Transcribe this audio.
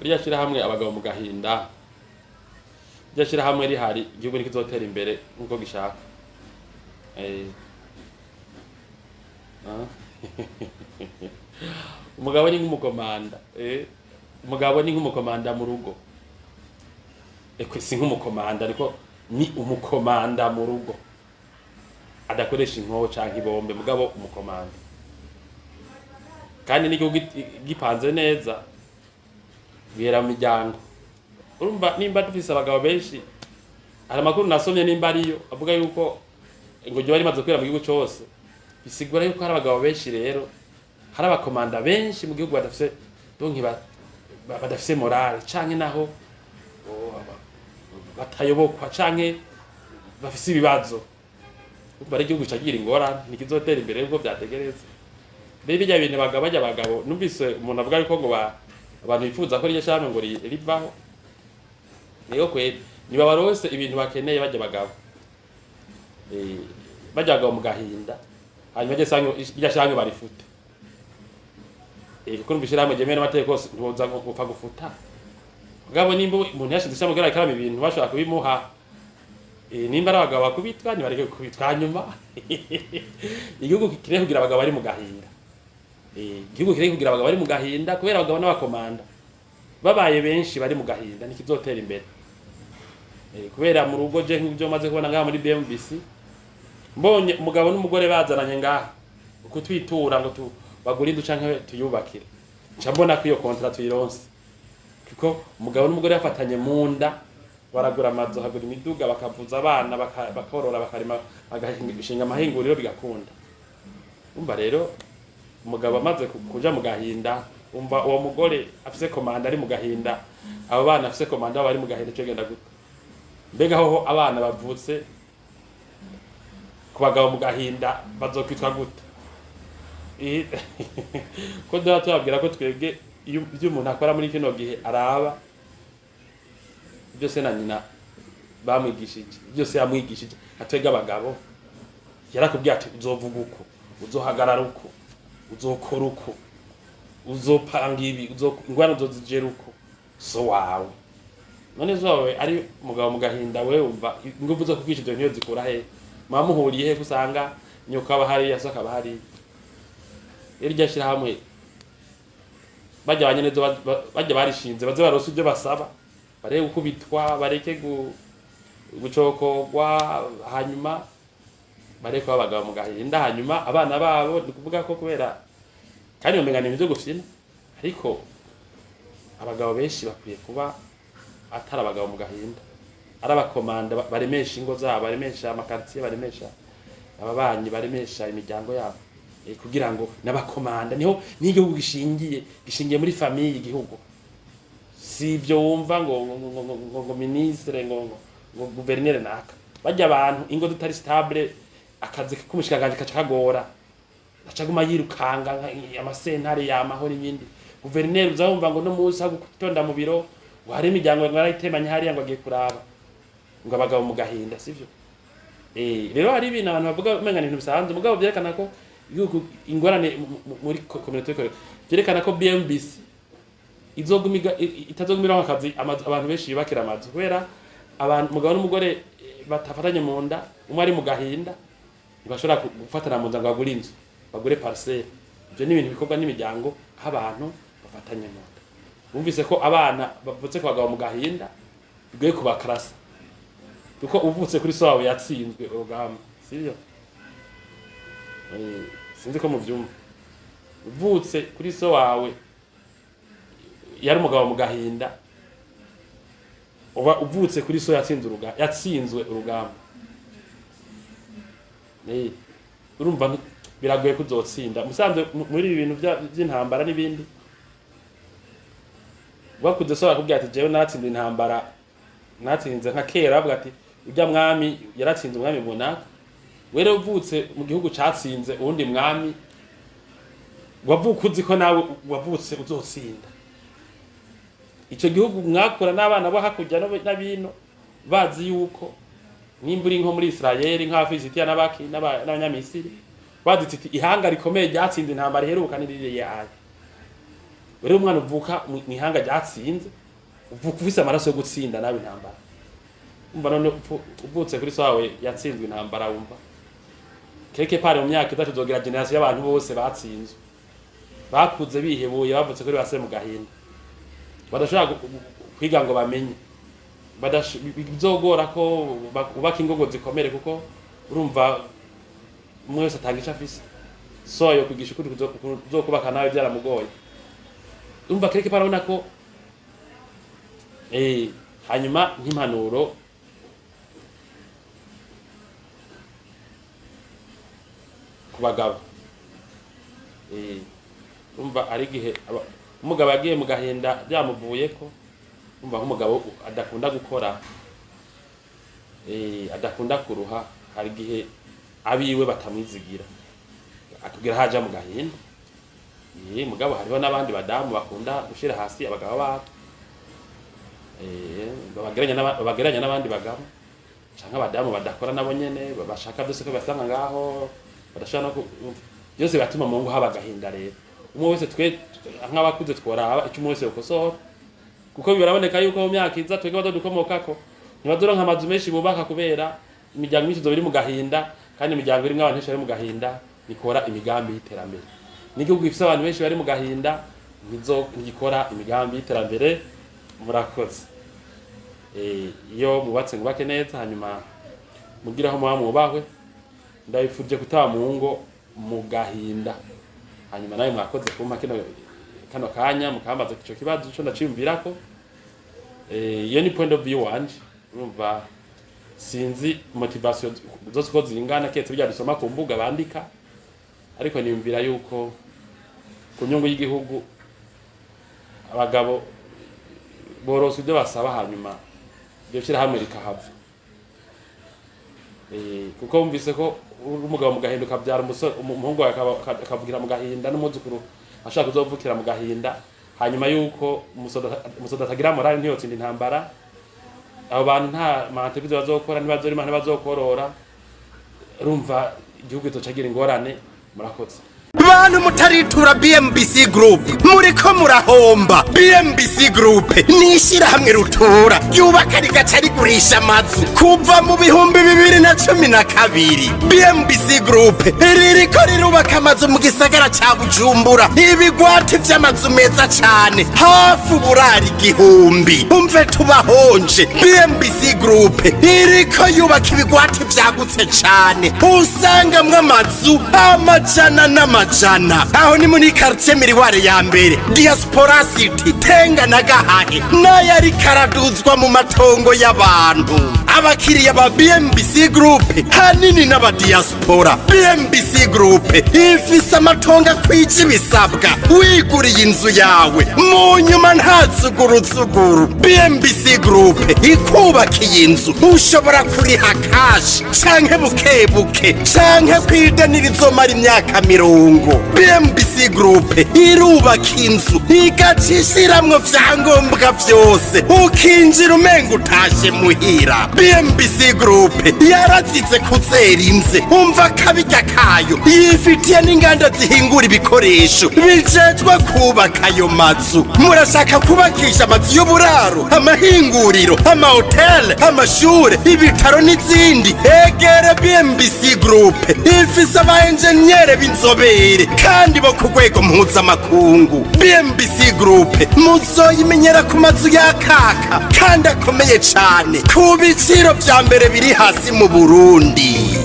Uriya shira hamwe abagabo mu gahinda. Uriya shira hamwe rihari igihugu nikizotera imbere nkuko gishaka. Umugabo ni nk'umukomanda. Umugabo ni nk'umukomanda mu rugo. Si nk'umukomanda ariko ni umukomanda mu rugo. Adakoresha inkoho canke ibombe mugabo umukomanda. Kandi n'igihugu gipanze neza bihera mu miryango. Urumva nimba dufise abagabo benshi, hari amakuru nasomye nimba ariyo avuga yuko ngo ryo bari maze kwira mu gihugu cyose, bisigura yuko hari abagabo benshi rero, hari abakomanda benshi mu gihugu badafise badafise morale canke naho batayobokwa canke bafise ibibazo. Bari igihugu cagira ingorane nikizotera imbere yuko byategereza. Rero bijya bintu abagabo numvise umuntu avuga yuko ngo abantu bifuza ko ryo shamwe ngo rivaho. Niyo kweli niba barose ibintu bakeneye bajya bagabo. Bajya bagabo mu gahinda. Hanyuma je sanyo ryo shamwe barifute. Kuko numvise ramwe jemene amateko ntuza gupfa gufuta. Mugabo nimba umuntu yashize shamwe gara ikarama ibintu bashaka kubimuha. Nimba abagabo bakubitwa ni bareke kubitwa nyuma. Igihugu kireke kugira abagabo bari mu gahinda. Igihugu kireke kugira abagabo bari mu gahinda kubera abagabo n'abakomanda babaye benshi bari mu gahinda nikizotera imbere. Kubera mu rugo je nk'ibyo maze kubona ngaha muri BMBC mbonye umugabo n'umugore bazananye ngaha kutwitura ngo bagura indu canke tuyubakire. Nca mbona ko iyo contract tuyironse. Kuko umugabo n'umugore yafatanye mu nda baragura amazu hagura imiduga bakavuza abana bakorora bakarima bagashinga amahinguriro bigakunda. Umva rero umugabo amaze kuja mu gahinda, umva uwo mugore afise komanda ari mu gahinda, abo bana afise komanda bari mu gahinda cyo genda gute. Mbega ho abana bavutse ku bagabo mu gahinda bazokwitwa gute? Ko tubabwira ko twebwe iyo umuntu akora muri kino gihe araba byose na nyina bamwigishije, byose yamwigishije. Atwega abagabo yarakubwiye ati uzovuga uko, uzohagarara uko, uzokora uko, uzopanga ibi, ingwano uzozigera uko, so wawe. None zowe ari mugabo mu gahinda we umva ingufu zo kukwisha ibyo niyo zikura he? Mamuhuriye he kusanga nyoka bahari yasoka bahari. Irya shira hamwe bajya abanyenezo bajya barishinze baze barose ibyo basaba. Bareke gukubitwa, bareke gucokogwa, hanyuma bareke abagabo mu gahinda, hanyuma abana babo ndikuvuga ko kubera kandi umengana ibyo gufina, ariko abagabo benshi bakwiye kuba atari abagabo mu gahinda, ari abakomanda baremesha ingo zabo, baremesha amakartier, baremesha ababanyi, baremesha imiryango yabo, kugira ngo n'abakomanda niho n'igihugu gishingiye muri famille igihugu. Si ibyo wumva ngo ministre ngo gouverneur naka bajya abantu ingo dutari stable, akazi k'umushikaganje kacagora acaguma yirukanga amasentare yamaho n'ibindi. Gouverneur uzabumva ngo no musa gutonda mu biro wari imiryango ngarayitemanya hariya ngo agiye kuraba ngo abagabo mu gahinda, sivyo? Rero hari ibintu abantu bavuga umenga ibintu bisanzwe mugabo byerekana ko yuko ingorane muri community byerekana ko BMBC itazogumira akazi abantu benshi bakira amazu kubera abantu mugabo n'umugore batafatanye mu nda, umwe ari mu gahinda ntibashobora gufatana mu nda ngo bagure inzu, bagure parcelle. Ibyo ni ibintu bikorwa n'imiryango abantu bafatanye mu nda. Bumvise ko abana bavutse ku bagabo mu gahinda bigoye kubakarasa kuko uvutse kuri so wawe yatsinzwe urugamba, sivyo? Sinzi ko muvyumva. Uvutse kuri so wawe yari umugabo mu gahinda, uba uvutse kuri so yatsinzwe urugamba. Urumva biragoye kuzotsinda. Musanze muri ibintu by'intambara n'ibindi bakuze so bakubwira ati jewe natsinze intambara, natsinze nka kera, bavuga ati ujya mwami yaratsinze umwami munaka. Were uvutse mu gihugu catsinze uwundi mwami, wavuka uzi ko nawe wavutse uzotsinda. Ico gihugu mwakora n'abana bo hakurya n'abino bazi yuko nimburi nko muri Israeli nk'Afisitiya n'abaki n'abanyamisiri baditse ihanga rikomeye ryatsinze intambara iheruka n'irire yayo. rero umwana uvuka mu ihanga ryatsinze uvuka ufise amaraso yo gutsinda nawe intambara umva none uvutse kuri so wawe yatsinzwe intambara wumva keke pare mu myaka itatu zogira generation y'abantu bose batsinzwe bakuze bihebuye bavutse kuri base mu gahinda badashaka kwiga ngo bamenye bizogora ko ubaka ingogo zikomere kuko urumva umwe wese atangisha afise so yo kwigisha ukuri kuzokubaka nawe byaramugoye umva keke parabona ko hanyuma nk'impanuro ku bagabo umva ari gihe umugabo agiye mu gahinda byamuvuye ko umva nk'umugabo adakunda gukora adakunda kuruha hari gihe abiwe batamwizigira akubwira haja mu gahinda mugabo hariho n'abandi badamu bakunda gushira hasi abagabo babo bageranya n'abandi bagabo canke abadamu badakora nabo nyene bashaka byose ko basanga ngaho badashaka no byose batuma mu ngo haba gahinda rero umwe wese twe nk'abakuze tworaba icyo umwe wese ukosora kuko biraboneka yuko mu myaka iza twege badukomokako ntibadoronka amazu menshi bubaka kubera imiryango myinshi biri mu gahinda kandi imiryango irimwo abantu benshi bari mu gahinda nikora imigambi y'iterambere n'igihugu gifise abantu benshi bari mu gahinda ntigikora imigambi y'iterambere murakoze iyo mubatse ngubake neza hanyuma mugiraho muba mubahwe ndabifurije kutaba mu ngo mu gahinda hanyuma nawe mwakoze kumpa kano kanya mukambaza ico kibazo cyo ndaciyumvirako iyo ni point of view wanje urumva sinzi motivation zose ko zingana ketse bijya bisoma ku mbuga bandika ariko niyumvira yuko ku nyungu y'igihugu abagabo borose ibyo basaba hanyuma byo shira hamwe rikahava kuko umvise ko umugabo mu gahinda kabyara umuhungu akavugira mu gahinda n'umuzukuru ashaka kuzovukira mu gahinda hanyuma yuko umusoda atagira morale ntiyotsinda intambara abo bantu nta mantebizo bazokora ntibazorima ntibazokorora urumva igihugu kizocagira ingorane murakoze bantu mutaritura BMBC Group muriko murahomba. BMBC Group nishira hamwe rutura ryubaka rigaca rigurisha amazu kuva mu 2012. BMBC Group ririko rirubaka amazu mu gisagara ca Bujumbura, ibigwati vy'amazu meza cane hafi uburari 1000. Umve tubahonje, BMBC Group iriko yubaka ibigwati vyagutse cane usangamwe amazu amajana n'amajana. Aho ni muri quartier Miriware ya mbere, Diaspora City, Tenga na Gahage, n'ayari karaduzwa mu matongo y'abantu. Abakiriya ba BMBC Group hanini n'aba diaspora. BMBC Group ifise amatongo kwije bisabwa wiguriye inzu yawe mu nyuma ntazuguruzuguru. BMBC Group ikubakiye inzu ushobora kuriha cash canke bukebuke canke kwidanira izomara imyaka 50. BMBC Group irubaka inzu igacishiramwo vyangombwa vyose ukinjira umenga utashe muhira. BMBC Group yarazize kuzera inze, umva kabirya kayo yifitiye n'inganda zihingura ibikoresho bijejwe kubaka ayo mazu. Murashaka kubakisha amazu y'uburaro, amahinguriro, amahoteli, amashure, ibitaro n'izindi? Egere BMBC Group ifise abaenjenyere b'inzobere kandi bo ku rwego mpuzamakungu. BMBC Group muzoyimenyera ku mazu yakaka kandi akomeye cane ku biciro vya mbere biri hasi mu Burundi.